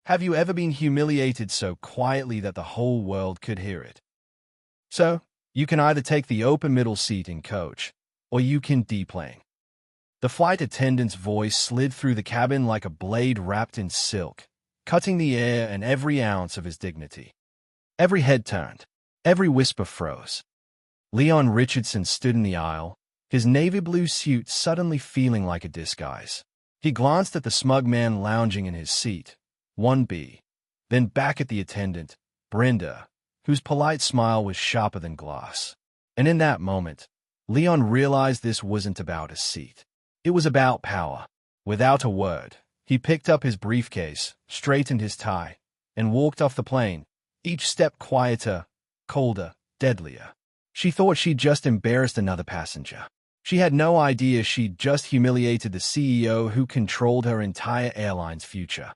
Have you ever been humiliated so quietly that the whole world could hear it? So, you can either take the open middle seat in coach, or you can deplane. The flight attendant's voice slid through the cabin like a blade wrapped in silk, cutting the air and every ounce of his dignity. Every head turned. Every whisper froze. Leon Richardson stood in the aisle, his navy blue suit suddenly feeling like a disguise. He glanced at the smug man lounging in his seat, 1B, then back at the attendant, Brenda, whose polite smile was sharper than glass. And in that moment, Leon realized this wasn't about a seat. It was about power. Without a word, he picked up his briefcase, straightened his tie, and walked off the plane, each step quieter, colder, deadlier. She thought she'd just embarrassed another passenger. She had no idea she'd just humiliated the CEO who controlled her entire airline's future.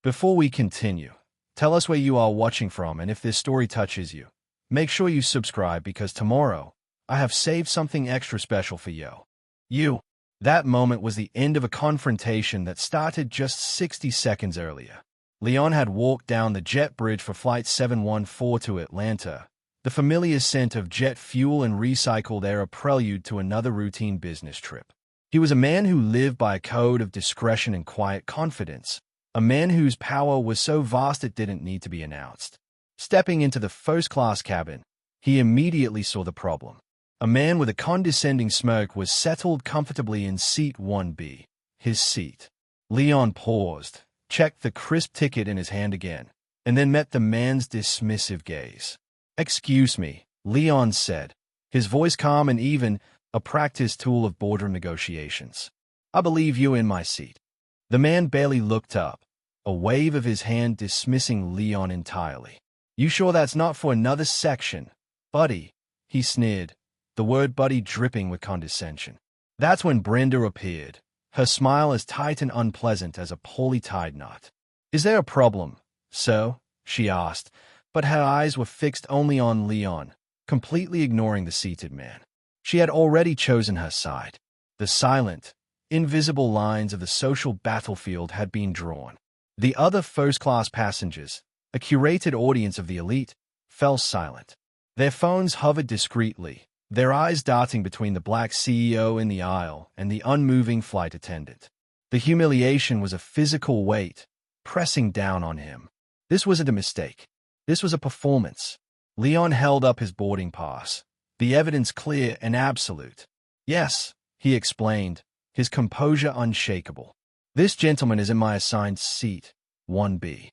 Before we continue, tell us where you are watching from, and if this story touches you, make sure you subscribe because tomorrow, I have saved something extra special for you. That moment was the end of a confrontation that started just 60 seconds earlier. Leon had walked down the jet bridge for Flight 714 to Atlanta, the familiar scent of jet fuel and recycled air a prelude to another routine business trip. He was a man who lived by a code of discretion and quiet confidence, a man whose power was so vast it didn't need to be announced. Stepping into the first-class cabin, he immediately saw the problem. A man with a condescending smirk was settled comfortably in seat 1B, his seat. Leon paused, checked the crisp ticket in his hand again, and then met the man's dismissive gaze. "Excuse me," Leon said, his voice calm and even, a practiced tool of boardroom negotiations. "I believe you're in my seat." The man barely looked up, a wave of his hand dismissing Leon entirely. "You sure that's not for another section, buddy?" he sneered, the word buddy dripping with condescension. That's when Brenda appeared, her smile as tight and unpleasant as a poorly tied knot. "Is there a problem, sir?" she asked, but her eyes were fixed only on Leon, completely ignoring the seated man. She had already chosen her side. The silent, invisible lines of the social battlefield had been drawn. The other first-class passengers, a curated audience of the elite, fell silent. Their phones hovered discreetly, their eyes darting between the black CEO in the aisle and the unmoving flight attendant. The humiliation was a physical weight, pressing down on him. This wasn't a mistake. This was a performance. Leon held up his boarding pass, the evidence clear and absolute. "Yes," he explained, his composure unshakable. "This gentleman is in my assigned seat, 1B.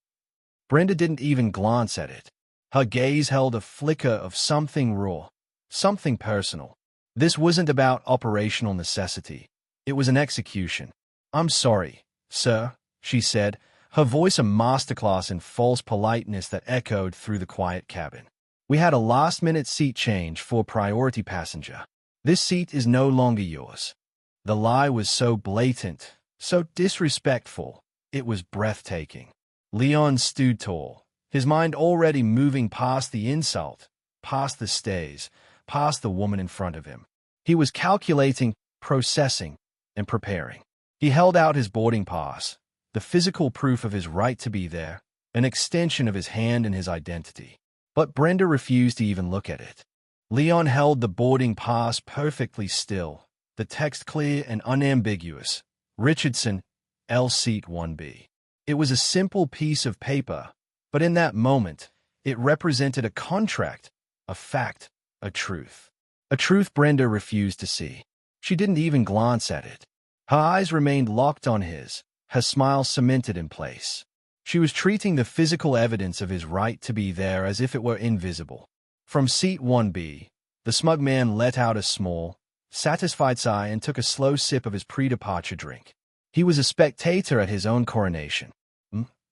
Brenda didn't even glance at it. Her gaze held a flicker of something raw, something personal. This wasn't about operational necessity. It was an execution. "I'm sorry, sir," she said, her voice a masterclass in false politeness that echoed through the quiet cabin. "We had a last-minute seat change for a priority passenger. This seat is no longer yours." The lie was so blatant, so disrespectful, it was breathtaking. Leon stood tall, his mind already moving past the insult, past the stays, past the woman in front of him. He was calculating, processing, and preparing. He held out his boarding pass, the physical proof of his right to be there, an extension of his hand and his identity. But Brenda refused to even look at it. Leon held the boarding pass perfectly still, the text clear and unambiguous. Richardson, L seat 1B. It was a simple piece of paper, but in that moment, it represented a contract, a fact, a truth. A truth Brenda refused to see. She didn't even glance at it. Her eyes remained locked on his, her smile cemented in place. She was treating the physical evidence of his right to be there as if it were invisible. From seat 1B, the smug man let out a small, satisfied sigh and took a slow sip of his pre-departure drink. He was a spectator at his own coronation.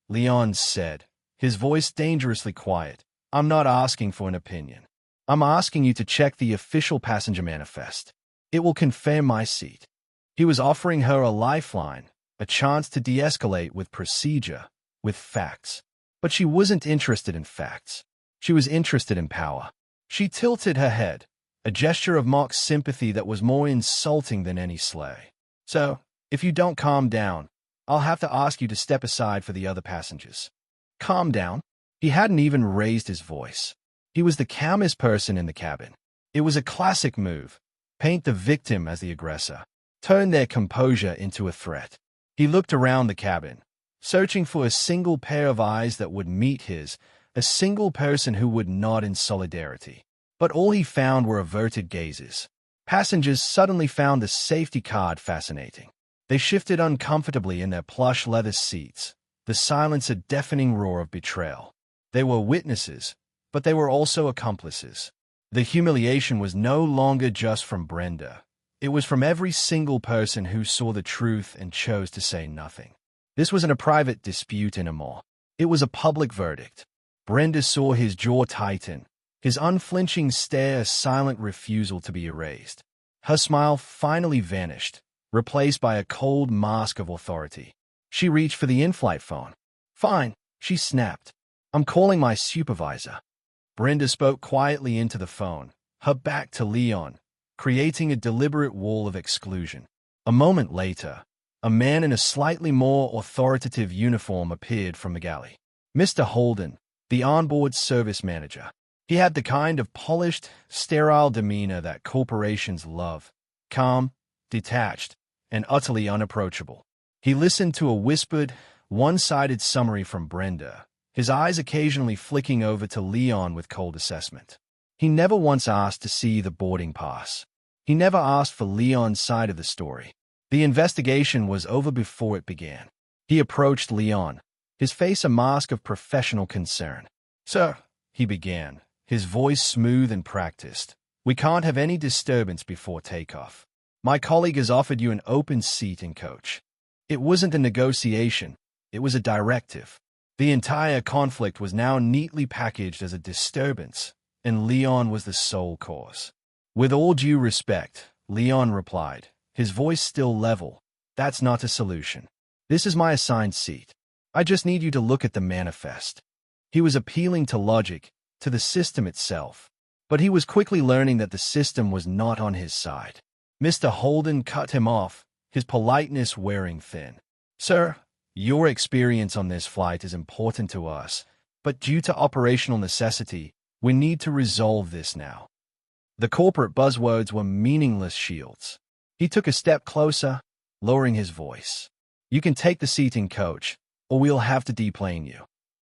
Leon said, his voice dangerously quiet. "I'm not asking for an opinion. I'm asking you to check the official passenger manifest. It will confirm my seat." He was offering her a lifeline, a chance to de-escalate with procedure, with facts. But she wasn't interested in facts. She was interested in power. She tilted her head, a gesture of mock sympathy that was more insulting than any slay. "So, if you don't calm down, I'll have to ask you to step aside for the other passengers. Calm down. He hadn't even raised his voice. He was the calmest person in the cabin. It was a classic move. Paint the victim as the aggressor. Turn their composure into a threat. He looked around the cabin, searching for a single pair of eyes that would meet his, a single person who would nod in solidarity. But all he found were averted gazes. Passengers suddenly found the safety card fascinating. They shifted uncomfortably in their plush leather seats, the silence a deafening roar of betrayal. They were witnesses, but they were also accomplices. The humiliation was no longer just from Brenda. It was from every single person who saw the truth and chose to say nothing. This wasn't a private dispute anymore. It was a public verdict. Brenda saw his jaw tighten, his unflinching stare a silent refusal to be erased. Her smile finally vanished, replaced by a cold mask of authority. She reached for the in-flight phone. "Fine," she snapped. "I'm calling my supervisor." Brenda spoke quietly into the phone, her back to Leon, creating a deliberate wall of exclusion. A moment later, a man in a slightly more authoritative uniform appeared from the galley. Mr. Holden, the onboard service manager. He had the kind of polished, sterile demeanor that corporations love, calm, detached, and utterly unapproachable. He listened to a whispered, one-sided summary from Brenda, his eyes occasionally flicking over to Leon with cold assessment. He never once asked to see the boarding pass. He never asked for Leon's side of the story. The investigation was over before it began. He approached Leon, his face a mask of professional concern. "Sir," he began, his voice smooth and practiced, "we can't have any disturbance before takeoff. My colleague has offered you an open seat in coach. It wasn't a negotiation, it was a directive." The entire conflict was now neatly packaged as a disturbance, and Leon was the sole cause. "With all due respect," Leon replied, his voice still level, "that's not a solution. This is my assigned seat. I just need you to look at the manifest." He was appealing to logic, to the system itself. But he was quickly learning that the system was not on his side. Mr. Holden cut him off, his politeness wearing thin. "Sir, your experience on this flight is important to us, but due to operational necessity, we need to resolve this now." The corporate buzzwords were meaningless shields. He took a step closer, lowering his voice. "You can take the seat in coach, or we'll have to deplane you."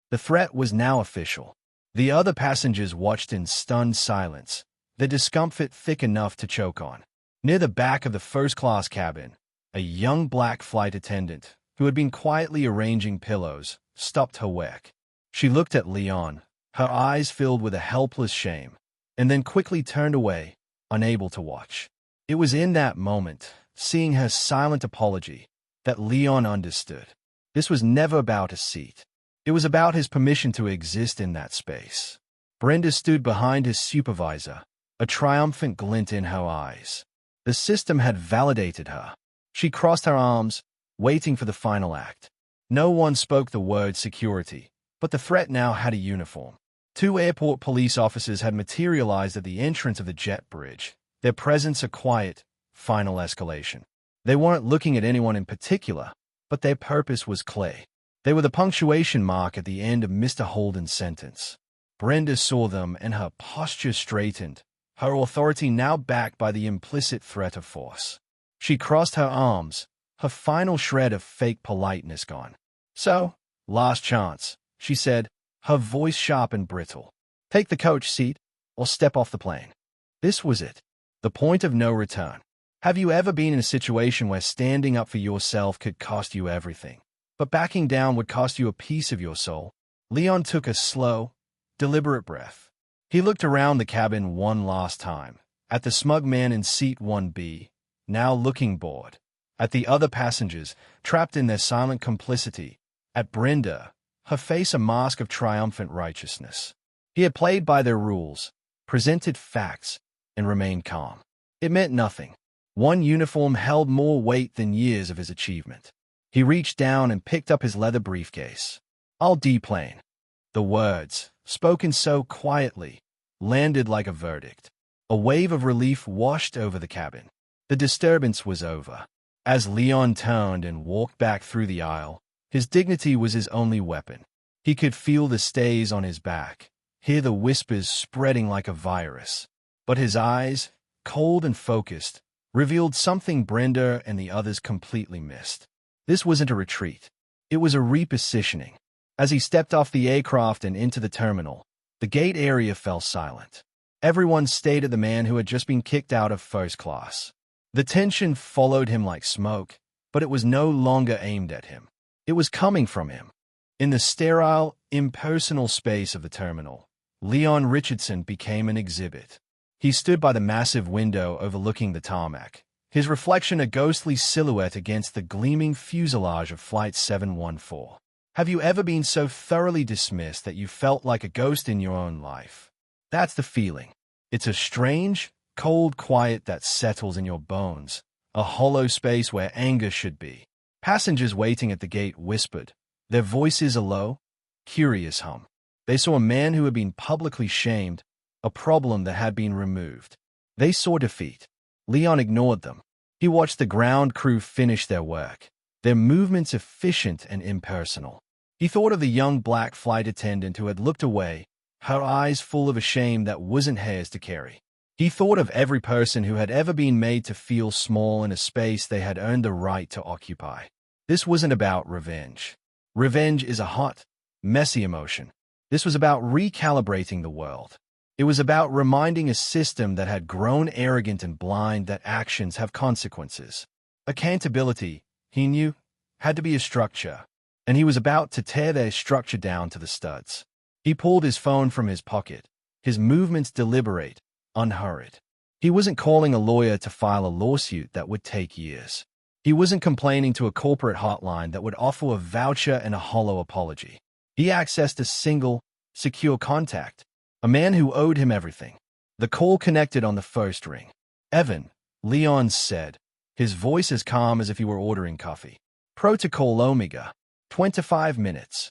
The threat was now official. The other passengers watched in stunned silence, their discomfort thick enough to choke on. Near the back of the first-class cabin, a young black flight attendant, who had been quietly arranging pillows, stopped her work. She looked at Leon, her eyes filled with a helpless shame, and then quickly turned away, unable to watch. It was in that moment, seeing her silent apology, that Leon understood. This was never about a seat. It was about his permission to exist in that space. Brenda stood behind his supervisor, a triumphant glint in her eyes. The system had validated her. She crossed her arms, waiting for the final act. No one spoke the word security, but the threat now had a uniform. 2 airport police officers had materialized at the entrance of the jet bridge, their presence a quiet, final escalation. They weren't looking at anyone in particular, but their purpose was clear. They were the punctuation mark at the end of Mr. Holden's sentence. Brenda saw them and her posture straightened, her authority now backed by the implicit threat of force. She crossed her arms, her final shred of fake politeness gone. "So, last chance," she said, her voice sharp and brittle. "Take the coach seat, or step off the plane." This was it, the point of no return. Have you ever been in a situation where standing up for yourself could cost you everything, but backing down would cost you a piece of your soul? Leon took a slow, deliberate breath. He looked around the cabin one last time, at the smug man in seat 1B, now looking bored, at the other passengers, trapped in their silent complicity, at Brenda, her face a mask of triumphant righteousness. He had played by their rules, presented facts, and remained calm. It meant nothing. One uniform held more weight than years of his achievement. He reached down and picked up his leather briefcase. "I'll deplane." The words, spoken so quietly, landed like a verdict. A wave of relief washed over the cabin. The disturbance was over. As Leon turned and walked back through the aisle, his dignity was his only weapon. He could feel the stays on his back, hear the whispers spreading like a virus. But his eyes, cold and focused, revealed something Brenda and the others completely missed. This wasn't a retreat. It was a repositioning. As he stepped off the aircraft and into the terminal, the gate area fell silent. Everyone stared at the man who had just been kicked out of first class. The tension followed him like smoke, but it was no longer aimed at him. It was coming from him. In the sterile, impersonal space of the terminal, Leon Richardson became an exhibit. He stood by the massive window overlooking the tarmac, his reflection a ghostly silhouette against the gleaming fuselage of Flight 714. Have you ever been so thoroughly dismissed that you felt like a ghost in your own life? That's the feeling. It's a strange, cold quiet that settles in your bones, a hollow space where anger should be. Passengers waiting at the gate whispered, their voices a low, curious hum. They saw a man who had been publicly shamed, a problem that had been removed. They saw defeat. Leon ignored them. He watched the ground crew finish their work, their movements efficient and impersonal. He thought of the young black flight attendant who had looked away, her eyes full of a shame that wasn't hers to carry. He thought of every person who had ever been made to feel small in a space they had earned the right to occupy. This wasn't about revenge. Revenge is a hot, messy emotion. This was about recalibrating the world. It was about reminding a system that had grown arrogant and blind that actions have consequences. Accountability, he knew, had to be a structure, and he was about to tear their structure down to the studs. He pulled his phone from his pocket, his movements deliberate, unhurried. He wasn't calling a lawyer to file a lawsuit that would take years. He wasn't complaining to a corporate hotline that would offer a voucher and a hollow apology. He accessed a single, secure contact, a man who owed him everything. The call connected on the first ring. Evan, Leon said, his voice as calm as if he were ordering coffee. Protocol Omega. 25 minutes.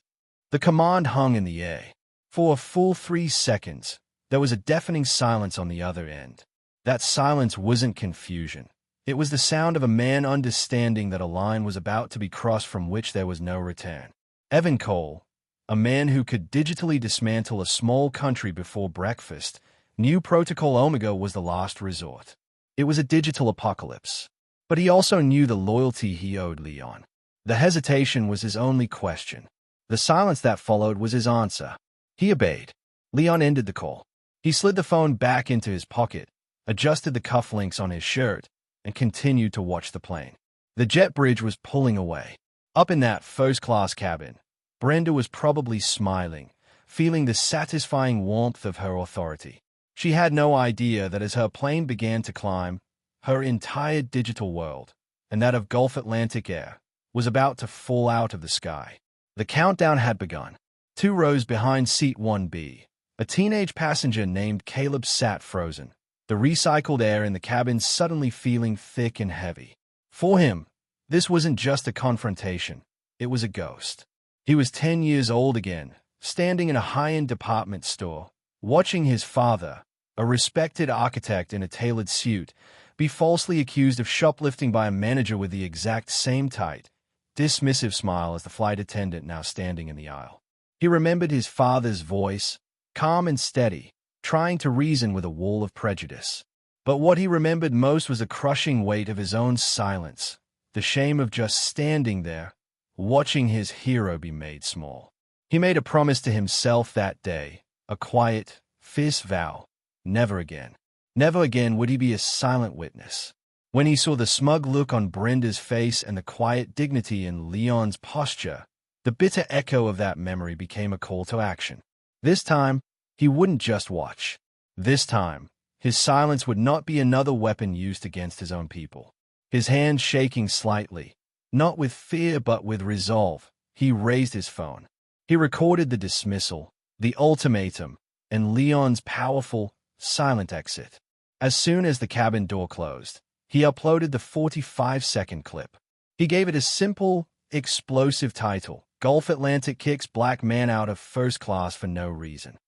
The command hung in the air. For a full 3 seconds, there was a deafening silence on the other end. That silence wasn't confusion. It was the sound of a man understanding that a line was about to be crossed from which there was no return. Evan Cole, a man who could digitally dismantle a small country before breakfast, knew Protocol Omega was the last resort. It was a digital apocalypse. But he also knew the loyalty he owed Leon. The hesitation was his only question. The silence that followed was his answer. He obeyed. Leon ended the call. He slid the phone back into his pocket, adjusted the cufflinks on his shirt, and continued to watch the plane. The jet bridge was pulling away. Up in that first-class cabin, Brenda was probably smiling, feeling the satisfying warmth of her authority. She had no idea that as her plane began to climb, her entire digital world, and that of Gulf Atlantic Air, was about to fall out of the sky. The countdown had begun. 2 rows behind seat 1B, a teenage passenger named Caleb sat frozen, the recycled air in the cabin suddenly feeling thick and heavy. For him, this wasn't just a confrontation, it was a ghost. He was 10 years old again, standing in a high-end department store, watching his father, a respected architect in a tailored suit, be falsely accused of shoplifting by a manager with the exact same tight, dismissive smile as the flight attendant now standing in the aisle. He remembered his father's voice, calm and steady, trying to reason with a wall of prejudice. But what he remembered most was the crushing weight of his own silence, the shame of just standing there, watching his hero be made small. He made a promise to himself that day, a quiet, fierce vow. Never again. Never again would he be a silent witness. When he saw the smug look on Brenda's face and the quiet dignity in Leon's posture, the bitter echo of that memory became a call to action. This time, he wouldn't just watch. This time, his silence would not be another weapon used against his own people. His hands shaking slightly, not with fear but with resolve, he raised his phone. He recorded the dismissal, the ultimatum, and Leon's powerful, silent exit. As soon as the cabin door closed, he uploaded the 45-second clip. He gave it a simple, explosive title, Gulf Atlantic Kicks Black Man Out of First Class for No Reason.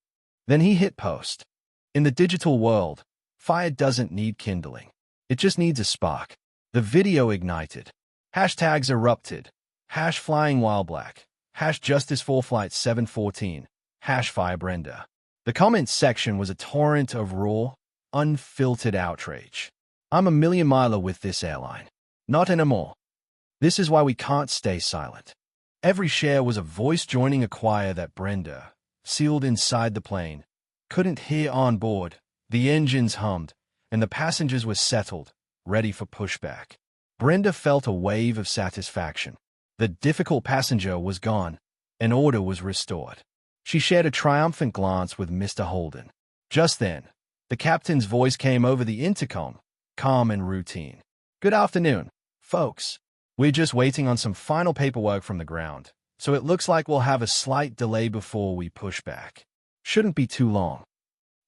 Then he hit post. In the digital world, fire doesn't need kindling. It just needs a spark. The video ignited. Hashtags erupted. Hash flying while black. Hash justice for flight 714. Hash fire Brenda. The comments section was a torrent of raw, unfiltered outrage. I'm a million miler with this airline. Not anymore. This is why we can't stay silent. Every share was a voice joining a choir that Brenda, sealed inside the plane, couldn't hear on board. The engines hummed, and the passengers were settled, ready for pushback. Brenda felt a wave of satisfaction. The difficult passenger was gone, and order was restored. She shared a triumphant glance with Mr. Holden. Just then, the captain's voice came over the intercom, calm and routine. Good afternoon, folks. We're just waiting on some final paperwork from the ground, so it looks like we'll have a slight delay before we push back. Shouldn't be too long.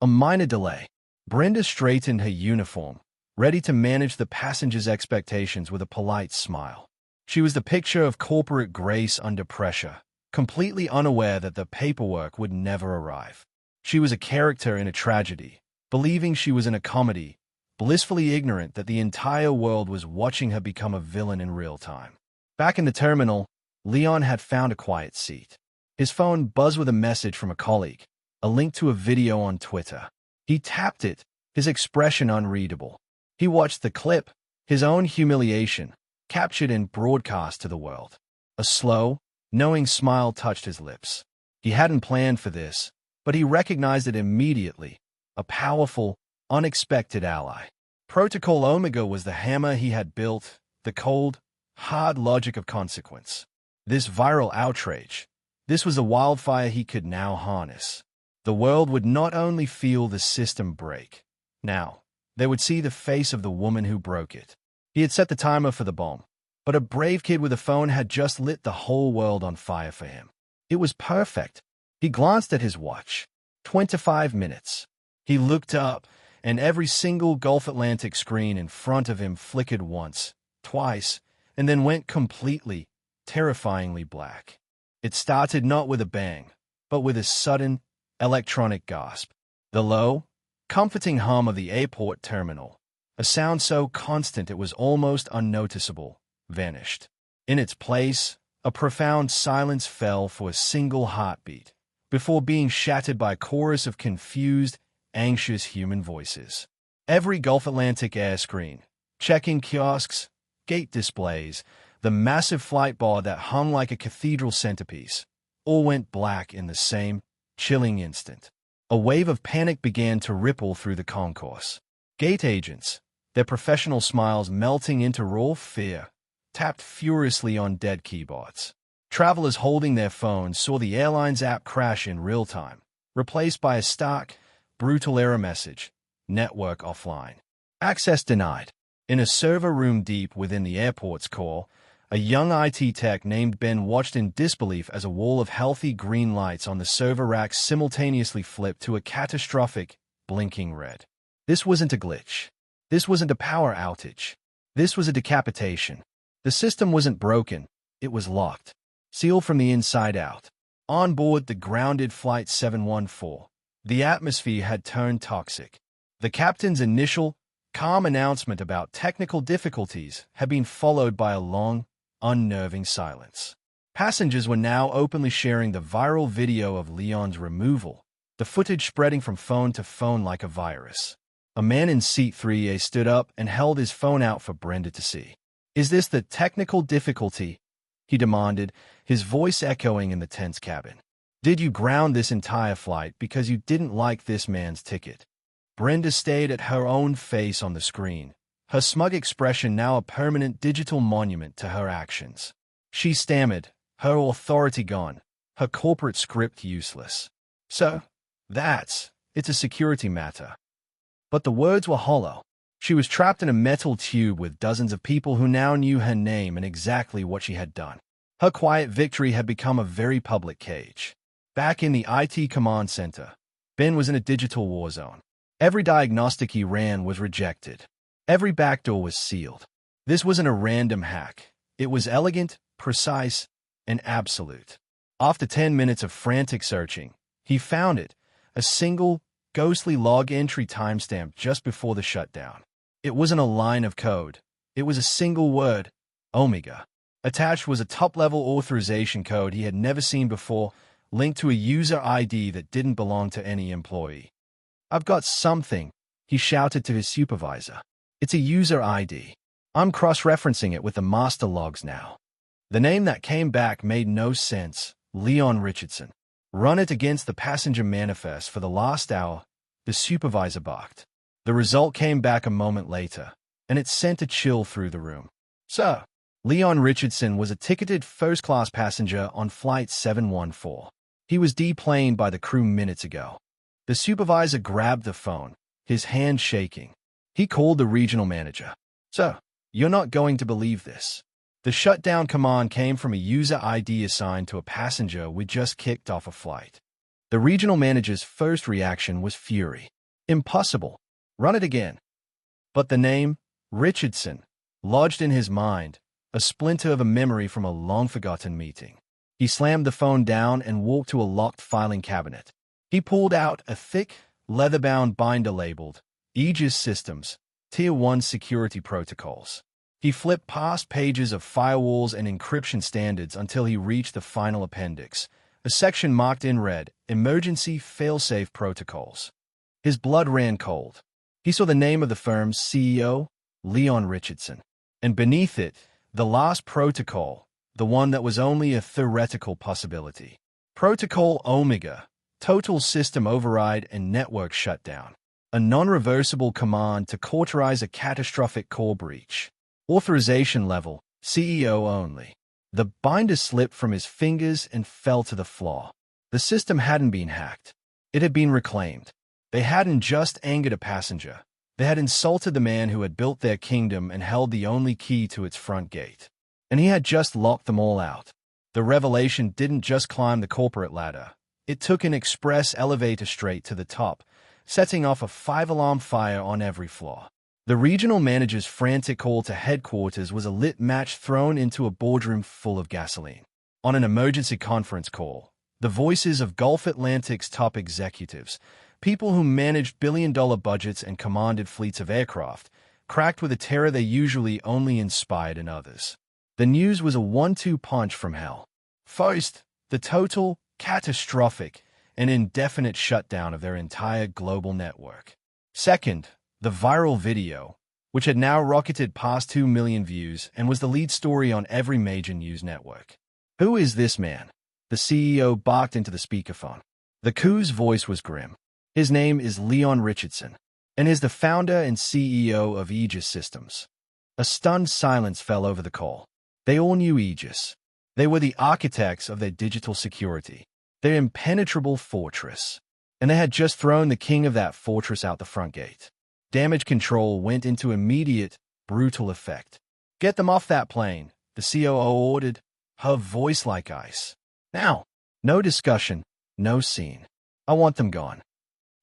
A minor delay. Brenda straightened her uniform, ready to manage the passengers' expectations with a polite smile. She was the picture of corporate grace under pressure, completely unaware that the paperwork would never arrive. She was a character in a tragedy, believing she was in a comedy, blissfully ignorant that the entire world was watching her become a villain in real time. Back in the terminal, Leon had found a quiet seat. His phone buzzed with a message from a colleague, a link to a video on Twitter. He tapped it, his expression unreadable. He watched the clip, his own humiliation, captured and broadcast to the world. A slow, knowing smile touched his lips. He hadn't planned for this, but he recognized it immediately. A powerful, unexpected ally. Protocol Omega was the hammer he had built, the cold, hard logic of consequence. This viral outrage, this was a wildfire he could now harness. The world would not only feel the system break. Now, they would see the face of the woman who broke it. He had set the timer for the bomb, but a brave kid with a phone had just lit the whole world on fire for him. It was perfect. He glanced at his watch. 25 minutes. He looked up, and every single Gulf Atlantic screen in front of him flickered once, twice, and then went completely, terrifyingly black. It started not with a bang, but with a sudden, electronic gasp. The low, comforting hum of the airport terminal, a sound so constant it was almost unnoticeable, vanished. In its place, a profound silence fell for a single heartbeat, before being shattered by a chorus of confused, anxious human voices. Every Gulf Atlantic air screen, check-in kiosks, gate displays, the massive flight bar that hung like a cathedral centerpiece, all went black in the same, chilling instant. A wave of panic began to ripple through the concourse. Gate agents, their professional smiles melting into raw fear, tapped furiously on dead keyboards. Travelers holding their phones saw the airline's app crash in real time, replaced by a stark, brutal error message, network offline. Access denied. In a server room deep within the airport's core, a young IT tech named Ben watched in disbelief as a wall of healthy green lights on the server rack simultaneously flipped to a catastrophic, blinking red. This wasn't a glitch. This wasn't a power outage. This was a decapitation. The system wasn't broken. It was locked. Sealed from the inside out. On board the grounded Flight 714, the atmosphere had turned toxic. The captain's initial, calm announcement about technical difficulties had been followed by a long, unnerving silence. Passengers were now openly sharing the viral video of Leon's removal, the footage spreading from phone to phone like a virus. A man in seat 3A stood up and held his phone out for Brenda to see. "Is this the technical difficulty?" he demanded, his voice echoing in the tense cabin. "Did you ground this entire flight because you didn't like this man's ticket?" Brenda stared at her own face on the screen, her smug expression now a permanent digital monument to her actions. She stammered, her authority gone, her corporate script useless. "So, it's a security matter." But the words were hollow. She was trapped in a metal tube with dozens of people who now knew her name and exactly what she had done. Her quiet victory had become a very public cage. Back in the IT command center, Ben was in a digital war zone. Every diagnostic he ran was rejected. Every backdoor was sealed. This wasn't a random hack. It was elegant, precise, and absolute. After 10 minutes of frantic searching, he found it, a single, ghostly log entry timestamp just before the shutdown. It wasn't a line of code. It was a single word, Omega. Attached was a top-level authorization code he had never seen before, linked to a user ID that didn't belong to any employee. "I've got something," he shouted to his supervisor. "It's a user ID. I'm cross-referencing it with the master logs now." The name that came back made no sense. Leon Richardson. "Run it against the passenger manifest for the last hour," the supervisor barked. The result came back a moment later, and it sent a chill through the room. "Sir, Leon Richardson was a ticketed first-class passenger on Flight 714. He was deplaned by the crew minutes ago." The supervisor grabbed the phone, his hand shaking. He called the regional manager. "Sir, you're not going to believe this. The shutdown command came from a user ID assigned to a passenger we just kicked off a flight." The regional manager's first reaction was fury. "Impossible. Run it again." But the name, Richardson, lodged in his mind, a splinter of a memory from a long-forgotten meeting. He slammed the phone down and walked to a locked filing cabinet. He pulled out a thick, leather-bound binder labeled Aegis Systems, Tier 1 Security Protocols. He flipped past pages of firewalls and encryption standards until he reached the final appendix, a section marked in red, Emergency Failsafe Protocols. His blood ran cold. He saw the name of the firm's CEO, Leon Richardson, and beneath it, the last protocol, the one that was only a theoretical possibility. Protocol Omega, Total System Override and Network Shutdown. A non-reversible command to cauterize a catastrophic core breach. Authorization level, CEO only. The binder slipped from his fingers and fell to the floor. The system hadn't been hacked. It had been reclaimed. They hadn't just angered a passenger. They had insulted the man who had built their kingdom and held the only key to its front gate. And he had just locked them all out. The revelation didn't just climb the corporate ladder. It took an express elevator straight to the top, setting off a 5-alarm fire on every floor. The regional manager's frantic call to headquarters was a lit match thrown into a boardroom full of gasoline. On an emergency conference call, the voices of Gulf Atlantic's top executives, people who managed billion-dollar budgets and commanded fleets of aircraft, cracked with a terror they usually only inspired in others. The news was a 1-2 punch from hell. First, the total, catastrophic, and indefinite shutdown of their entire global network. Second, the viral video, which had now rocketed past 2 million views and was the lead story on every major news network. "Who is this man?" the CEO barked into the speakerphone. The coup's voice was grim. "His name is Leon Richardson, and is the founder and CEO of Aegis Systems." A stunned silence fell over the call. They all knew Aegis. They were the architects of their digital security, their impenetrable fortress. And they had just thrown the king of that fortress out the front gate. Damage control went into immediate, brutal effect. "Get them off that plane," the COO ordered, her voice like ice. "Now." No discussion, no scene. "I want them gone."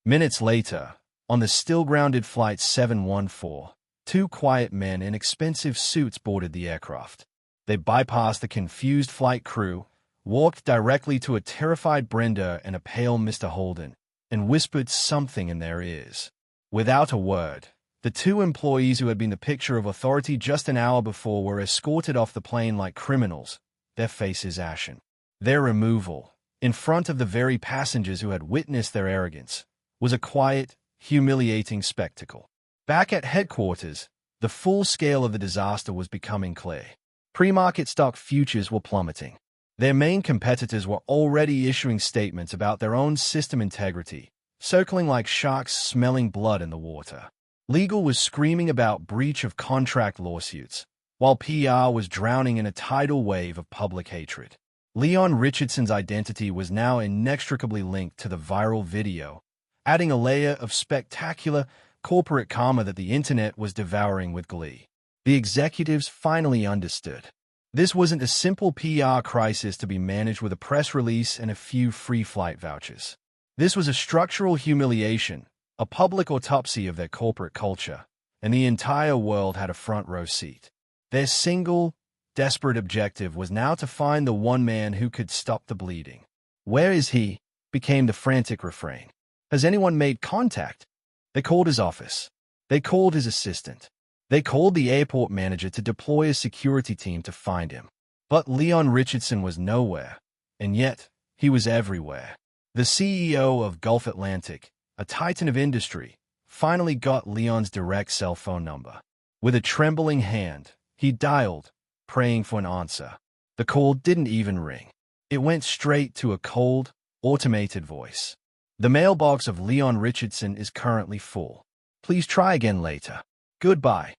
Minutes later, on the still-grounded Flight 714, 2 quiet men in expensive suits boarded the aircraft. They bypassed the confused flight crew, walked directly to a terrified Brenda and a pale Mr. Holden, and whispered something in their ears. Without a word, the 2 employees who had been the picture of authority just an hour before were escorted off the plane like criminals, their faces ashen. Their removal, in front of the very passengers who had witnessed their arrogance, was a quiet, humiliating spectacle. Back at headquarters, the full scale of the disaster was becoming clear. Pre-market stock futures were plummeting. Their main competitors were already issuing statements about their own system integrity, circling like sharks smelling blood in the water. Legal was screaming about breach of contract lawsuits, while PR was drowning in a tidal wave of public hatred. Leon Richardson's identity was now inextricably linked to the viral video, adding a layer of spectacular corporate karma that the internet was devouring with glee. The executives finally understood. This wasn't a simple PR crisis to be managed with a press release and a few free flight vouchers. This was a structural humiliation, a public autopsy of their corporate culture, and the entire world had a front-row seat. Their single, desperate objective was now to find the one man who could stop the bleeding. "Where is he?" became the frantic refrain. "Has anyone made contact?" They called his office. They called his assistant. They called the airport manager to deploy a security team to find him. But Leon Richardson was nowhere, and yet he was everywhere. The CEO of Gulf Atlantic, a titan of industry, finally got Leon's direct cell phone number. With a trembling hand, he dialed, praying for an answer. The call didn't even ring. It went straight to a cold, automated voice. The mailbox of Leon Richardson is currently full. Please try again later. Goodbye.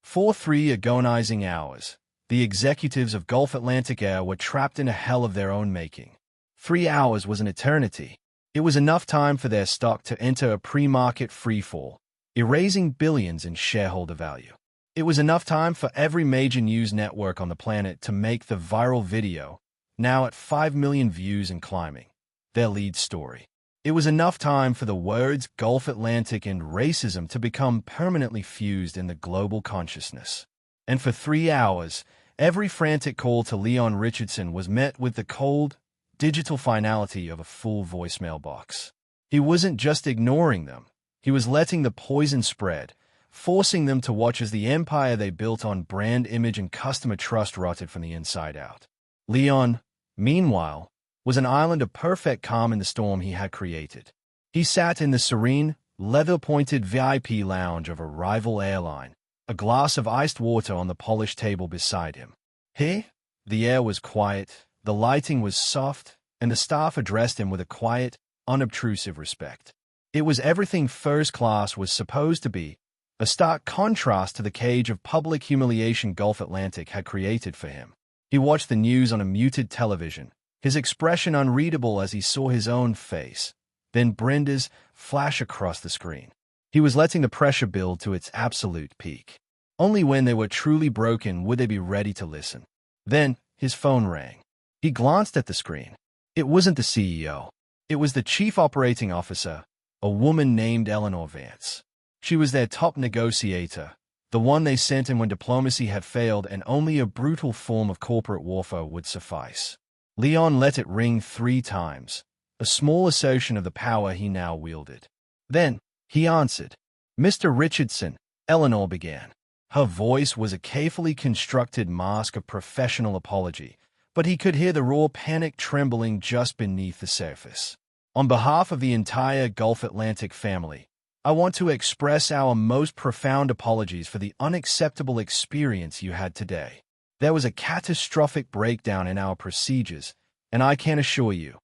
For 3 agonizing hours, the executives of Gulf Atlantic Air were trapped in a hell of their own making. 3 hours was an eternity. It was enough time for their stock to enter a pre-market freefall, erasing billions in shareholder value. It was enough time for every major news network on the planet to make the viral video, now at 5 million views and climbing, their lead story. It was enough time for the words Gulf Atlantic and racism to become permanently fused in the global consciousness. And for 3 hours, every frantic call to Leon Richardson was met with the cold, digital finality of a full voicemail box. He wasn't just ignoring them. He was letting the poison spread, forcing them to watch as the empire they built on brand image and customer trust rotted from the inside out. Leon, meanwhile, was an island of perfect calm in the storm he had created. He sat in the serene, leather-pointed VIP lounge of a rival airline, a glass of iced water on the polished table beside him. Here, the air was quiet, the lighting was soft, and the staff addressed him with a quiet, unobtrusive respect. It was everything first class was supposed to be, a stark contrast to the cage of public humiliation Gulf Atlantic had created for him. He watched the news on a muted television, his expression unreadable as he saw his own face, then Brenda's, flash across the screen. He was letting the pressure build to its absolute peak. Only when they were truly broken would they be ready to listen. Then, his phone rang. He glanced at the screen. It wasn't the CEO. It was the chief operating officer, a woman named Eleanor Vance. She was their top negotiator, the one they sent in when diplomacy had failed and only a brutal form of corporate warfare would suffice. Leon let it ring 3 times, a small assertion of the power he now wielded. Then, he answered. Mr. Richardson, Eleanor began. Her voice was a carefully constructed mask of professional apology, but he could hear the raw panic trembling just beneath the surface. On behalf of the entire Gulf Atlantic family, I want to express our most profound apologies for the unacceptable experience you had today. There was a catastrophic breakdown in our procedures, and I can assure you.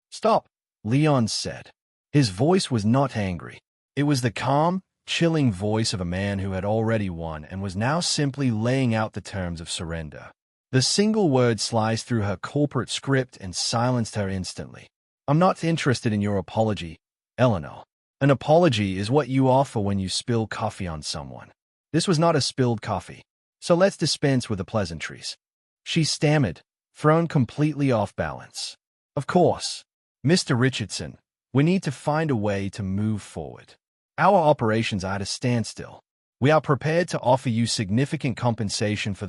Stop, Leon said. His voice was not angry. It was the calm, chilling voice of a man who had already won and was now simply laying out the terms of surrender. The single word sliced through her corporate script and silenced her instantly. I'm not interested in your apology, Eleanor. An apology is what you offer when you spill coffee on someone. This was not a spilled coffee. So let's dispense with the pleasantries. She stammered, thrown completely off balance. Of course, Mr. Richardson, we need to find a way to move forward. Our operations are at a standstill. We are prepared to offer you significant compensation for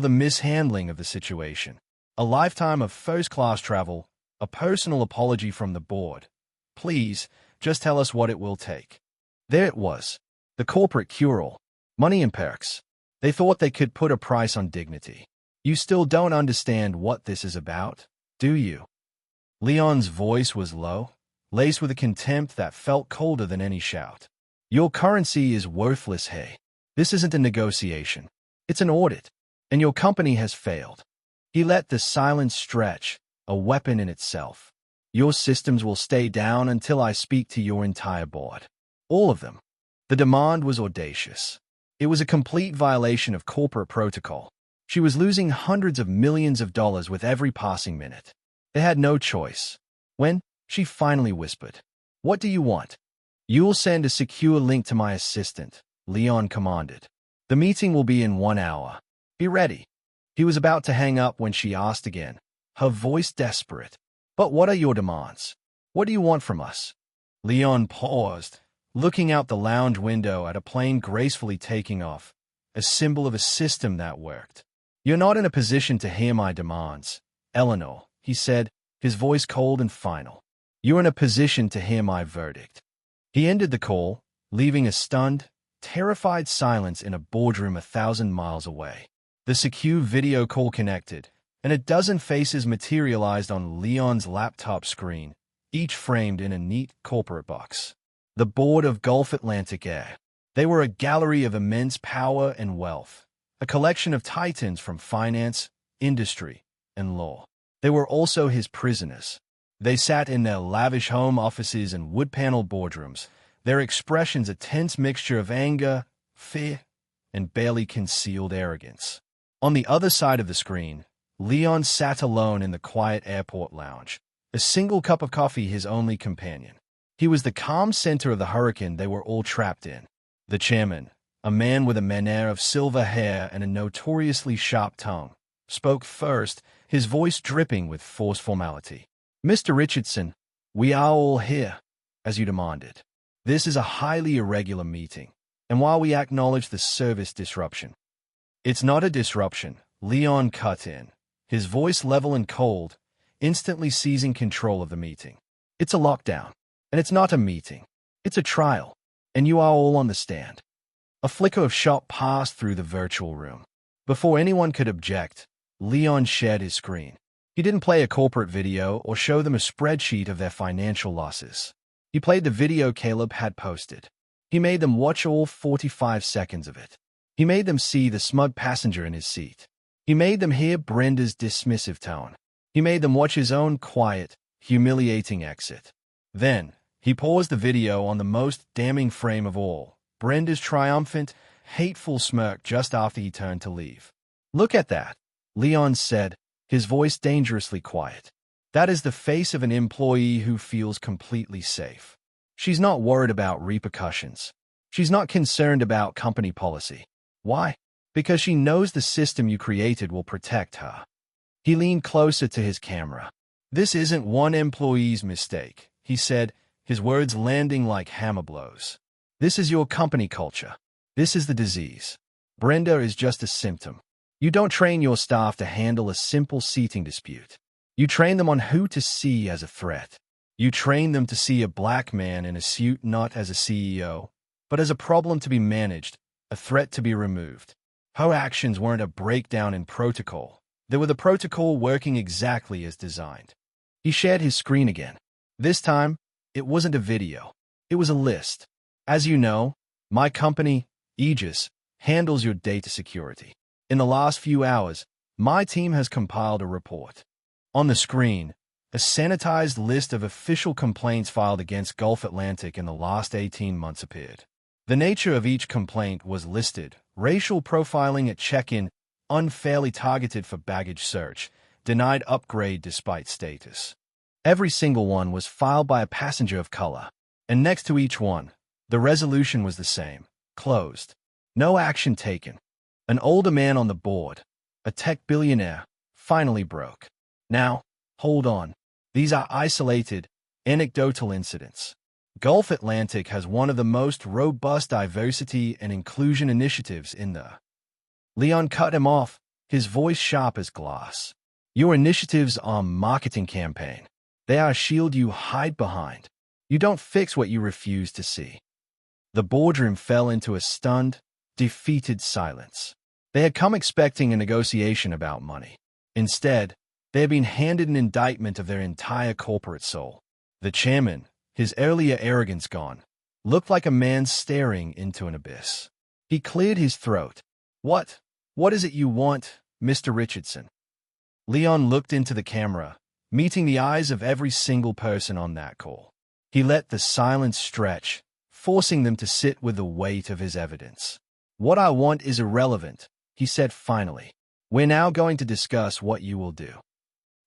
the mishandling of the situation. A lifetime of first-class travel, a personal apology from the board. Please, just tell us what it will take. There it was. The corporate cure-all. Money and perks. They thought they could put a price on dignity. You still don't understand what this is about, do you? Leon's voice was low, laced with a contempt that felt colder than any shout. Your currency is worthless, hey. This isn't a negotiation. It's an audit, and your company has failed. He let the silence stretch, a weapon in itself. Your systems will stay down until I speak to your entire board. All of them. The demand was audacious. It was a complete violation of corporate protocol. She was losing hundreds of millions of dollars with every passing minute. They had no choice. When, she finally whispered, "What do you want?" "You'll send a secure link to my assistant," Leon commanded. "The meeting will be in 1 hour. Be ready." He was about to hang up when she asked again, her voice desperate. "But what are your demands? What do you want from us?" Leon paused, looking out the lounge window at a plane gracefully taking off, a symbol of a system that worked. "You're not in a position to hear my demands, Eleanor," he said, his voice cold and final. "You're in a position to hear my verdict." He ended the call, leaving a stunned, terrified silence in a boardroom 1,000 miles away. The secure video call connected, and a dozen faces materialized on Leon's laptop screen, each framed in a neat corporate box. The board of Gulf Atlantic Air. They were a gallery of immense power and wealth, a collection of titans from finance, industry, and law. They were also his prisoners. They sat in their lavish home offices and wood-paneled boardrooms, their expressions a tense mixture of anger, fear, and barely concealed arrogance. On the other side of the screen, Leon sat alone in the quiet airport lounge, a single cup of coffee his only companion. He was the calm center of the hurricane they were all trapped in. The chairman, a man with a mane of silver hair and a notoriously sharp tongue, spoke first, his voice dripping with forced formality. "Mr. Richardson, we are all here, as you demanded. This is a highly irregular meeting, and while we acknowledge the service disruption—" "It's not a disruption," Leon cut in, his voice level and cold, instantly seizing control of the meeting. "It's a lockdown, and it's not a meeting. It's a trial, and you are all on the stand." A flicker of shock passed through the virtual room. Before anyone could object, Leon shared his screen. He didn't play a corporate video or show them a spreadsheet of their financial losses. He played the video Caleb had posted. He made them watch all 45 seconds of it. He made them see the smug passenger in his seat. He made them hear Brenda's dismissive tone. He made them watch his own quiet, humiliating exit. Then, he paused the video on the most damning frame of all, Brenda's triumphant, hateful smirk just after he turned to leave. "Look at that," Leon said, his voice dangerously quiet. "That is the face of an employee who feels completely safe. She's not worried about repercussions. She's not concerned about company policy. Why? Because she knows the system you created will protect her." He leaned closer to his camera. "This isn't one employee's mistake," he said, his words landing like hammer blows. "This is your company culture. This is the disease. Brenda is just a symptom. You don't train your staff to handle a simple seating dispute. You train them on who to see as a threat. You train them to see a black man in a suit not as a CEO, but as a problem to be managed, a threat to be removed. Her actions weren't a breakdown in protocol. They were the protocol working exactly as designed." He shared his screen again. This time, it wasn't a video. It was a list. "As you know, my company, Aegis, handles your data security. In the last few hours, my team has compiled a report." On the screen, a sanitized list of official complaints filed against Gulf Atlantic in the last 18 months appeared. The nature of each complaint was listed: racial profiling at check-in, unfairly targeted for baggage search, denied upgrade despite status. Every single one was filed by a passenger of color, and next to each one, the resolution was the same: closed. No action taken. An older man on the board, a tech billionaire, finally broke. Now, hold on. These are isolated, anecdotal incidents. Gulf Atlantic has one of the most robust diversity and inclusion initiatives in the... Leon cut him off, his voice sharp as glass. "Your initiatives are a marketing campaign. They are a shield you hide behind. You don't fix what you refuse to see." The boardroom fell into a stunned, defeated silence. They had come expecting a negotiation about money. Instead, they had been handed an indictment of their entire corporate soul. The chairman, his earlier arrogance gone, looked like a man staring into an abyss. He cleared his throat. What is it you want, Mr. Richardson?" Leon looked into the camera, meeting the eyes of every single person on that call. He let the silence stretch, forcing them to sit with the weight of his evidence. "What I want is irrelevant," he said finally. "We're now going to discuss what you will do."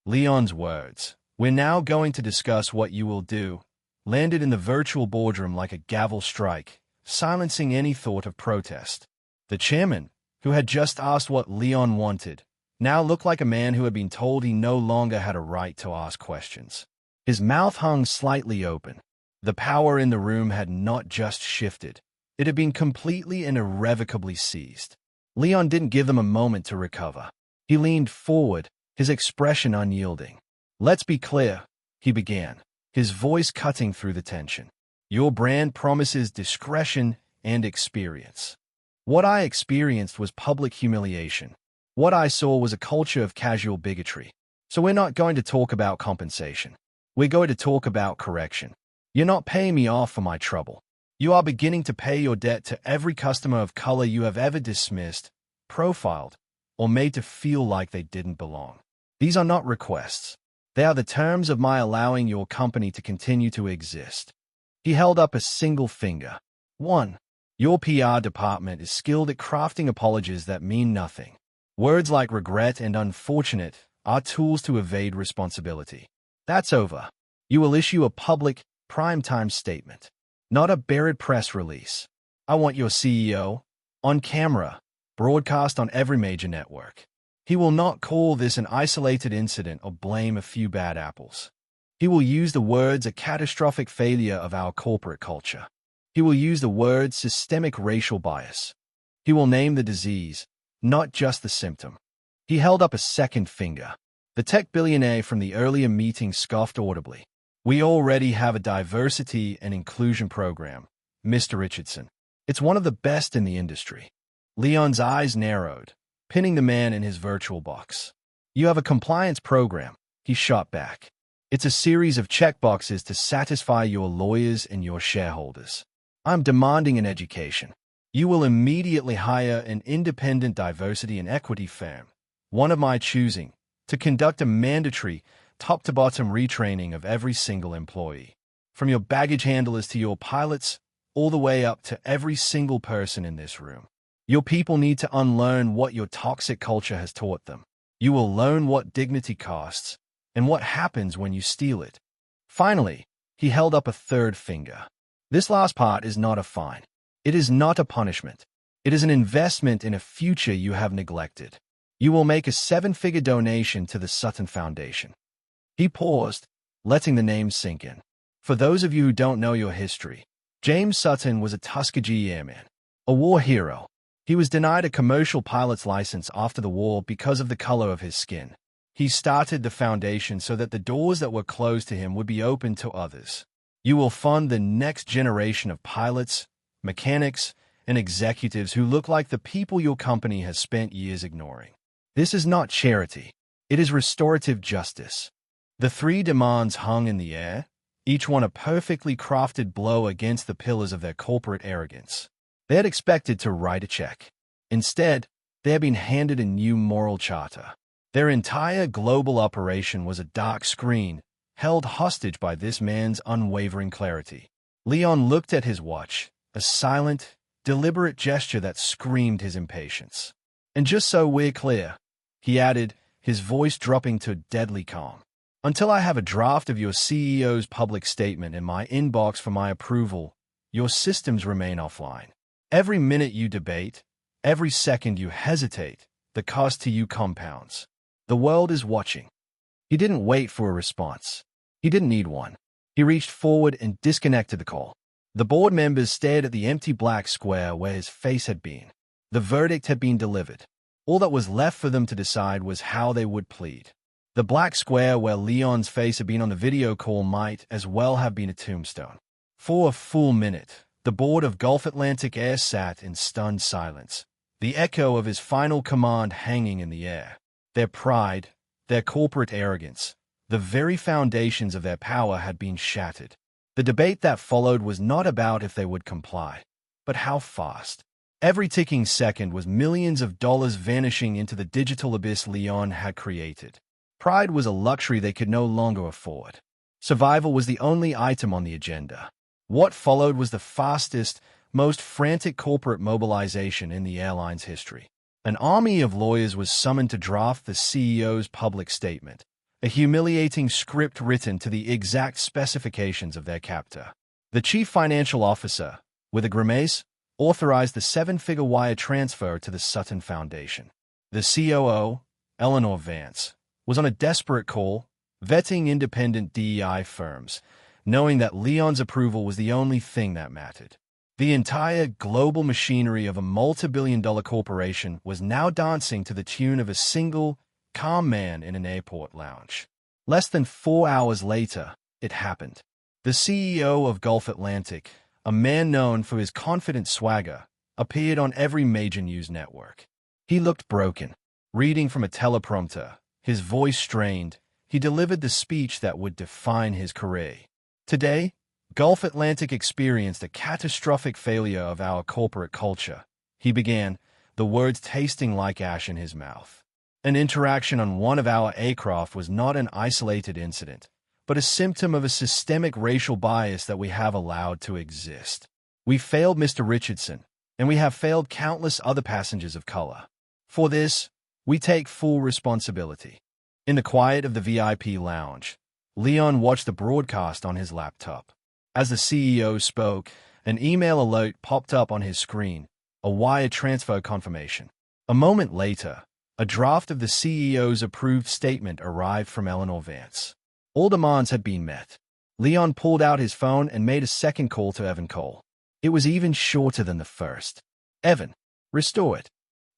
Leon's words, "We're now going to discuss what you will do," landed in the virtual boardroom like a gavel strike, silencing any thought of protest. The chairman, who had just asked what Leon wanted, now looked like a man who had been told he no longer had a right to ask questions. His mouth hung slightly open. The power in the room had not just shifted. It had been completely and irrevocably seized. Leon didn't give them a moment to recover. He leaned forward, his expression unyielding. "Let's be clear," he began, his voice cutting through the tension. "Your brand promises discretion, and experience. What I experienced was public humiliation. What I saw was a culture of casual bigotry. So we're not going to talk about compensation. We're going to talk about correction. You're not paying me off for my trouble. You are beginning to pay your debt to every customer of color you have ever dismissed, profiled, or made to feel like they didn't belong. These are not requests. They are the terms of my allowing your company to continue to exist. He held up a single finger. 1. Your PR department is skilled at crafting apologies that mean nothing. Words like regret and unfortunate are tools to evade responsibility. That's over. You will issue a public, primetime statement, not a buried press release. I want your CEO, on camera, broadcast on every major network. He will not call this an isolated incident or blame a few bad apples. He will use the words a catastrophic failure of our corporate culture. He will use the words systemic racial bias. He will name the disease, not just the symptom. He held up a second finger. The tech billionaire from the earlier meeting scoffed audibly. We already have a diversity and inclusion program, Mr. Richardson. It's one of the best in the industry. Leon's eyes narrowed, pinning the man in his virtual box. You have a compliance program, he shot back. It's a series of checkboxes to satisfy your lawyers and your shareholders. I'm demanding an education. You will immediately hire an independent diversity and equity firm, one of my choosing, to conduct a mandatory, top-to-bottom retraining of every single employee. From your baggage handlers to your pilots, all the way up to every single person in this room. Your people need to unlearn what your toxic culture has taught them. You will learn what dignity costs and what happens when you steal it. Finally, he held up a third finger. This last part is not a fine. It is not a punishment. It is an investment in a future you have neglected. You will make a 7-figure donation to the Sutton Foundation. He paused, letting the name sink in. For those of you who don't know your history, James Sutton was a Tuskegee Airman, a war hero. He was denied a commercial pilot's license after the war because of the color of his skin. He started the foundation so that the doors that were closed to him would be open to others. You will fund the next generation of pilots, mechanics, and executives who look like the people your company has spent years ignoring. This is not charity. It is restorative justice. The 3 demands hung in the air, each one a perfectly crafted blow against the pillars of their corporate arrogance. They had expected to write a check. Instead, they had been handed a new moral charter. Their entire global operation was a dark screen, held hostage by this man's unwavering clarity. Leon looked at his watch, a silent, deliberate gesture that screamed his impatience. And just so we're clear, he added, his voice dropping to deadly calm. Until I have a draft of your CEO's public statement in my inbox for my approval, your systems remain offline. Every minute you debate, every second you hesitate, the cost to you compounds. The world is watching. He didn't wait for a response. He didn't need one. He reached forward and disconnected the call. The board members stared at the empty black square where his face had been. The verdict had been delivered. All that was left for them to decide was how they would plead. The black square where Leon's face had been on the video call might as well have been a tombstone. For a full minute, the board of Gulf Atlantic Air sat in stunned silence, the echo of his final command hanging in the air. Their pride, their corporate arrogance, the very foundations of their power had been shattered. The debate that followed was not about if they would comply, but how fast. Every ticking second was millions of dollars vanishing into the digital abyss Leon had created. Pride was a luxury they could no longer afford. Survival was the only item on the agenda. What followed was the fastest, most frantic corporate mobilization in the airline's history. An army of lawyers was summoned to draft the CEO's public statement, a humiliating script written to the exact specifications of their captor. The chief financial officer, with a grimace, authorized the 7-figure wire transfer to the Sutton Foundation. The COO, Eleanor Vance, was on a desperate call, vetting independent DEI firms, knowing that Leon's approval was the only thing that mattered. The entire global machinery of a multi-billion-dollar corporation was now dancing to the tune of a single, calm man in an airport lounge. Less than 4 hours later, it happened. The CEO of Gulf Atlantic, a man known for his confident swagger, appeared on every major news network. He looked broken. Reading from a teleprompter, his voice strained, he delivered the speech that would define his career. Today, Gulf Atlantic experienced a catastrophic failure of our corporate culture. He began, the words tasting like ash in his mouth. An interaction on one of our aircraft was not an isolated incident, but a symptom of a systemic racial bias that we have allowed to exist. We failed Mr. Richardson, and we have failed countless other passengers of color. For this, we take full responsibility. In the quiet of the VIP lounge, Leon watched the broadcast on his laptop. As the CEO spoke, an email alert popped up on his screen, a wire transfer confirmation. A moment later, a draft of the CEO's approved statement arrived from Eleanor Vance. All demands had been met. Leon pulled out his phone and made a second call to Evan Cole. It was even shorter than the first. Evan, restore it.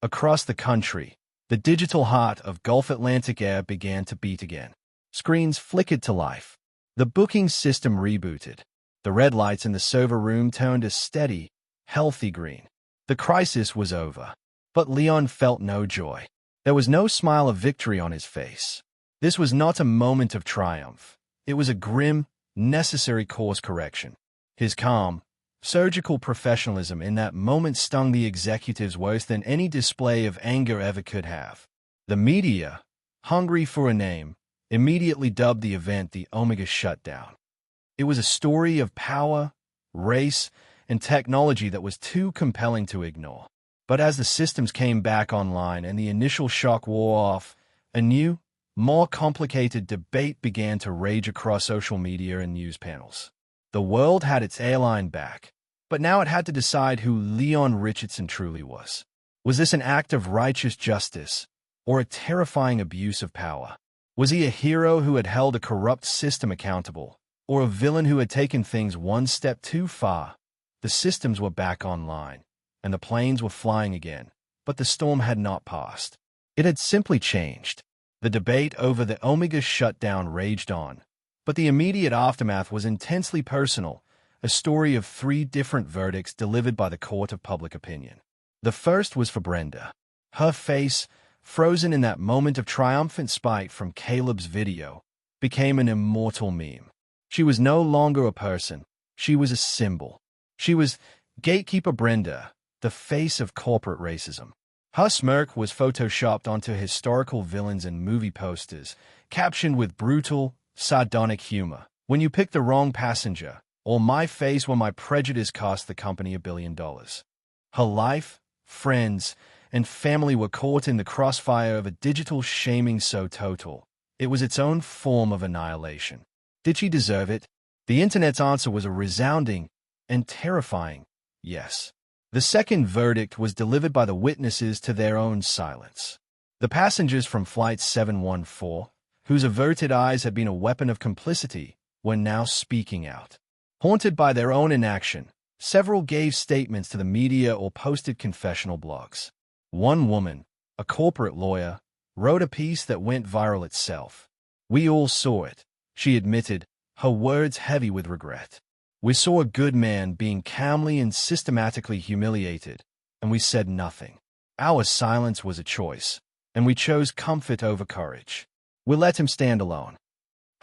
Across the country, the digital heart of Gulf Atlantic Air began to beat again. Screens flickered to life. The booking system rebooted. The red lights in the server room turned a steady, healthy green. The crisis was over. But Leon felt no joy. There was no smile of victory on his face. This was not a moment of triumph. It was a grim, necessary course correction. His calm, surgical professionalism in that moment stung the executives worse than any display of anger ever could have. The media, hungry for a name, immediately dubbed the event the Omega Shutdown. It was a story of power, race, and technology that was too compelling to ignore. But as the systems came back online and the initial shock wore off, a new, more complicated debate began to rage across social media and news panels. The world had its airline back, but now it had to decide who Leon Richardson truly was. Was this an act of righteous justice, or a terrifying abuse of power? Was he a hero who had held a corrupt system accountable, or a villain who had taken things one step too far? The systems were back online, and the planes were flying again, but the storm had not passed. It had simply changed. The debate over the Omega shutdown raged on, but the immediate aftermath was intensely personal, a story of 3 different verdicts delivered by the court of public opinion. The first was for Brenda. Her face, frozen in that moment of triumphant spite from Caleb's video, became an immortal meme. She was no longer a person. She was a symbol. She was Gatekeeper Brenda, the face of corporate racism. Her smirk was photoshopped onto historical villains and movie posters, captioned with brutal, sardonic humor. When you pick the wrong passenger, or my face when my prejudice cost the company $1 billion. Her life, friends, and family were caught in the crossfire of a digital shaming so total. It was its own form of annihilation. Did she deserve it? The internet's answer was a resounding and terrifying yes. The second verdict was delivered by the witnesses to their own silence. The passengers from Flight 714, whose averted eyes had been a weapon of complicity, were now speaking out. Haunted by their own inaction, several gave statements to the media or posted confessional blogs. One woman, a corporate lawyer, wrote a piece that went viral itself. We all saw it, she admitted, her words heavy with regret. We saw a good man being calmly and systematically humiliated, and we said nothing. Our silence was a choice, and we chose comfort over courage. We let him stand alone.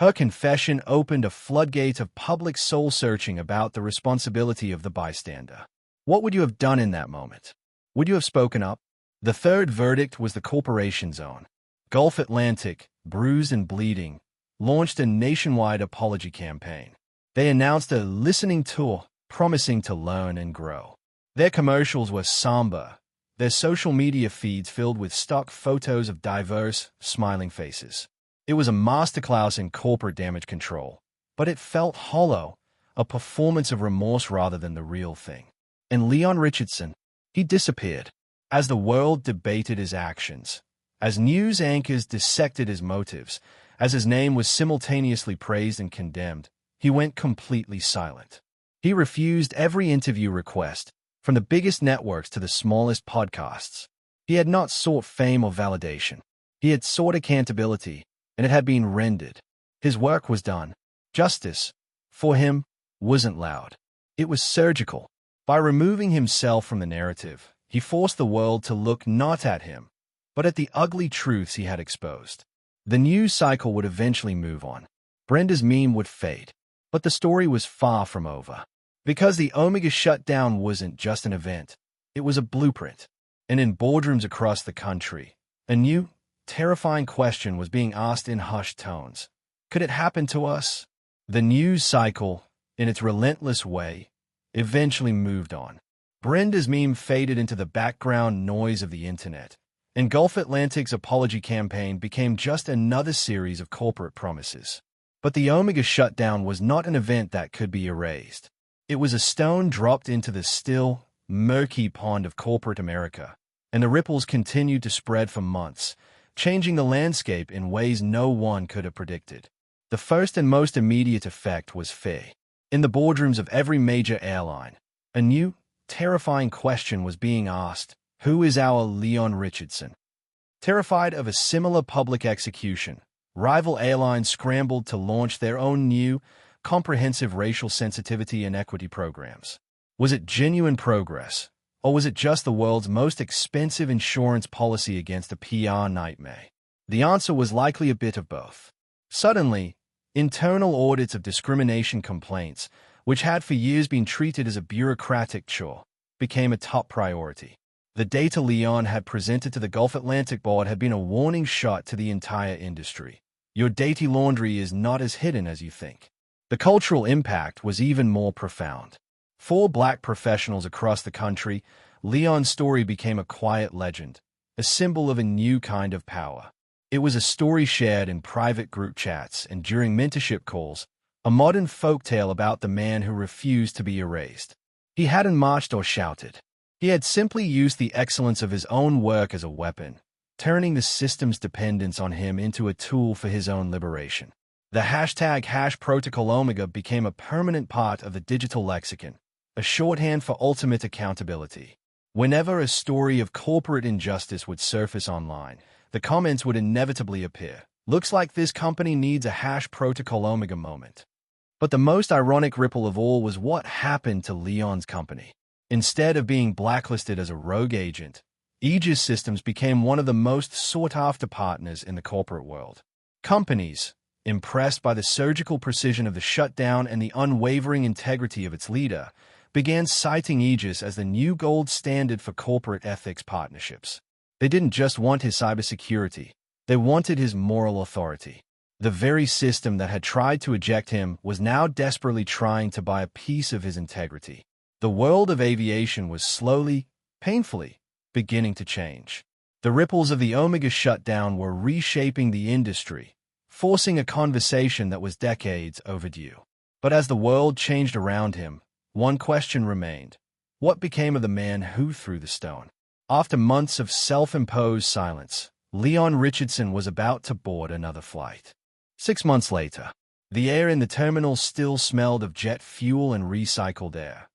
Her confession opened a floodgate of public soul-searching about the responsibility of the bystander. What would you have done in that moment? Would you have spoken up? The third verdict was the corporation's own. Gulf Atlantic, bruised and bleeding, launched a nationwide apology campaign. They announced a listening tour, promising to learn and grow. Their commercials were somber, their social media feeds filled with stock photos of diverse, smiling faces. It was a masterclass in corporate damage control, but it felt hollow, a performance of remorse rather than the real thing. And Leon Richardson, he disappeared. As the world debated his actions, as news anchors dissected his motives, as his name was simultaneously praised and condemned, he went completely silent. He refused every interview request, from the biggest networks to the smallest podcasts. He had not sought fame or validation. He had sought accountability, and it had been rendered. His work was done. Justice, for him, wasn't loud. It was surgical. By removing himself from the narrative, he forced the world to look not at him, but at the ugly truths he had exposed. The news cycle would eventually move on. Brenda's meme would fade. But the story was far from over. Because the Omega shutdown wasn't just an event, it was a blueprint. And in boardrooms across the country, a new, terrifying question was being asked in hushed tones. Could it happen to us? The news cycle, in its relentless way, eventually moved on. Brenda's meme faded into the background noise of the internet, and Gulf Atlantic's apology campaign became just another series of corporate promises. But the Omega shutdown was not an event that could be erased. It was a stone dropped into the still, murky pond of corporate America, and the ripples continued to spread for months, changing the landscape in ways no one could have predicted. The first and most immediate effect was fear. In the boardrooms of every major airline, a new, terrifying question was being asked: who is our Leon Richardson? Terrified of a similar public execution, rival airlines scrambled to launch their own new, comprehensive racial sensitivity and equity programs. Was it genuine progress, or was it just the world's most expensive insurance policy against a PR nightmare? The answer was likely a bit of both. Suddenly, internal audits of discrimination complaints, which had for years been treated as a bureaucratic chore, became a top priority. The data Leon had presented to the Gulf Atlantic board had been a warning shot to the entire industry. Your dirty laundry is not as hidden as you think. The cultural impact was even more profound. For Black professionals across the country, Leon's story became a quiet legend, a symbol of a new kind of power. It was a story shared in private group chats and during mentorship calls, a modern folktale about the man who refused to be erased. He hadn't marched or shouted. He had simply used the excellence of his own work as a weapon, turning the system's dependence on him into a tool for his own liberation. The hashtag #ProtocolOmega became a permanent part of the digital lexicon, a shorthand for ultimate accountability. Whenever a story of corporate injustice would surface online, the comments would inevitably appear. Looks like this company needs a #ProtocolOmega moment. But the most ironic ripple of all was what happened to Leon's company. Instead of being blacklisted as a rogue agent, Aegis Systems became one of the most sought-after partners in the corporate world. Companies, impressed by the surgical precision of the shutdown and the unwavering integrity of its leader, began citing Aegis as the new gold standard for corporate ethics partnerships. They didn't just want his cybersecurity, they wanted his moral authority. The very system that had tried to eject him was now desperately trying to buy a piece of his integrity. The world of aviation was slowly, painfully, beginning to change. The ripples of the Omega shutdown were reshaping the industry, forcing a conversation that was decades overdue. But as the world changed around him, one question remained: what became of the man who threw the stone? After months of self-imposed silence, Leon Richardson was about to board another flight. 6 months later, the air in the terminal still smelled of jet fuel and recycled air.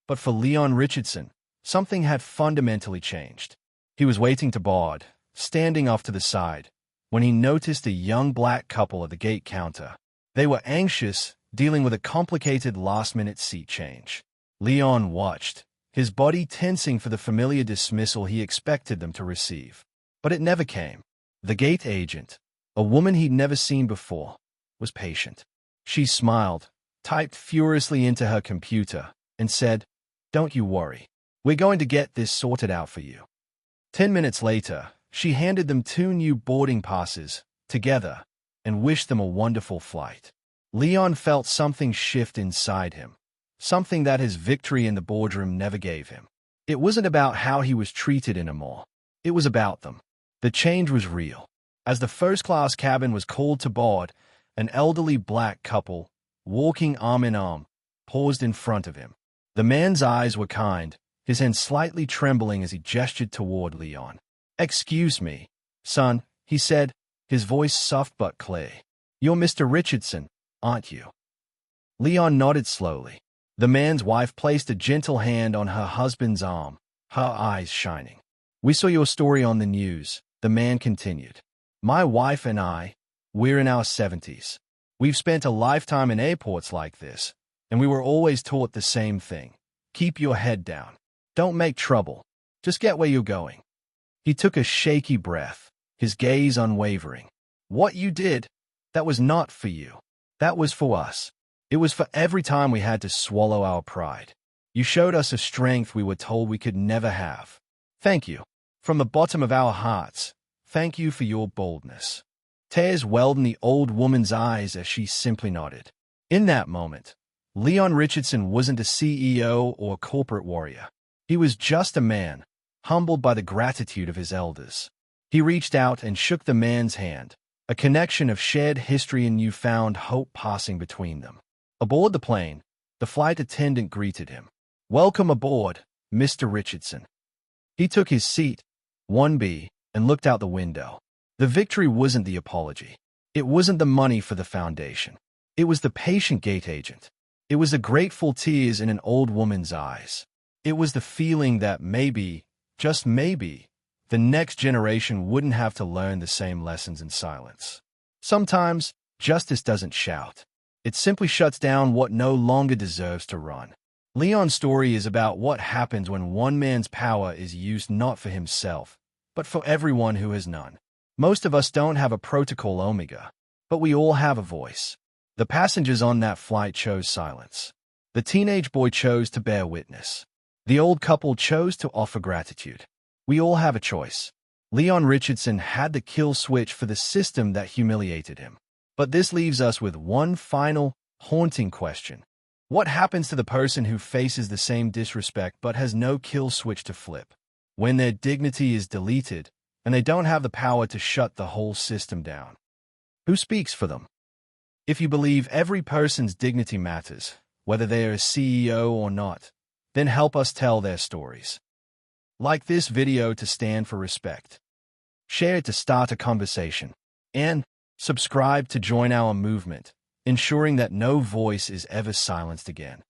But for Leon Richardson, something had fundamentally changed. He was waiting to board, standing off to the side, when he noticed a young Black couple at the gate counter. They were anxious, dealing with a complicated last-minute seat change. Leon watched, his body tensing for the familiar dismissal he expected them to receive. But it never came. The gate agent, a woman he'd never seen before, was patient. She smiled, typed furiously into her computer, and said, "Don't you worry. We're going to get this sorted out for you." 10 minutes later, she handed them 2 new boarding passes, together, and wished them a wonderful flight. Leon felt something shift inside him, something that his victory in the boardroom never gave him. It wasn't about how he was treated anymore. It was about them. The change was real. As the first-class cabin was called to board, an elderly Black couple, walking arm in arm, paused in front of him. The man's eyes were kind, his hand slightly trembling as he gestured toward Leon. "Excuse me, son," he said, his voice soft but clear. "You're Mr. Richardson, aren't you?" Leon nodded slowly. The man's wife placed a gentle hand on her husband's arm, her eyes shining. "We saw your story on the news," the man continued. "My wife and I, we're in our 70s. We've spent a lifetime in airports like this, And we were always taught the same thing. Keep your head down. Don't make trouble. Just get where you're going. He took a shaky breath, his gaze unwavering. What you did, that was not for you. That was for us. It was for every time we had to swallow our pride. You showed us a strength we were told we could never have. Thank you. From the bottom of our hearts, thank you for your boldness. Tears welled in the old woman's eyes as she simply nodded. In that moment, Leon Richardson wasn't a CEO or corporate warrior. He was just a man, humbled by the gratitude of his elders. He reached out and shook the man's hand, a connection of shared history and newfound hope passing between them. Aboard the plane, the flight attendant greeted him. "Welcome aboard, Mr. Richardson." He took his seat, 1B, and looked out the window. The victory wasn't the apology. It wasn't the money for the foundation. It was the patient gate agent. It was the grateful tears in an old woman's eyes. It was the feeling that maybe, just maybe, the next generation wouldn't have to learn the same lessons in silence. Sometimes, justice doesn't shout. It simply shuts down what no longer deserves to run. Leon's story is about what happens when one man's power is used not for himself, but for everyone who has none. Most of us don't have a protocol omega, but we all have a voice. The passengers on that flight chose silence. The teenage boy chose to bear witness. The old couple chose to offer gratitude. We all have a choice. Leon Richardson had the kill switch for the system that humiliated him. But this leaves us with one final, haunting question. What happens to the person who faces the same disrespect but has no kill switch to flip? When their dignity is deleted, and they don't have the power to shut the whole system down? Who speaks for them? If you believe every person's dignity matters, whether they are a CEO or not, then help us tell their stories. Like this video to stand for respect. Share it to start a conversation. And subscribe to join our movement, ensuring that no voice is ever silenced again.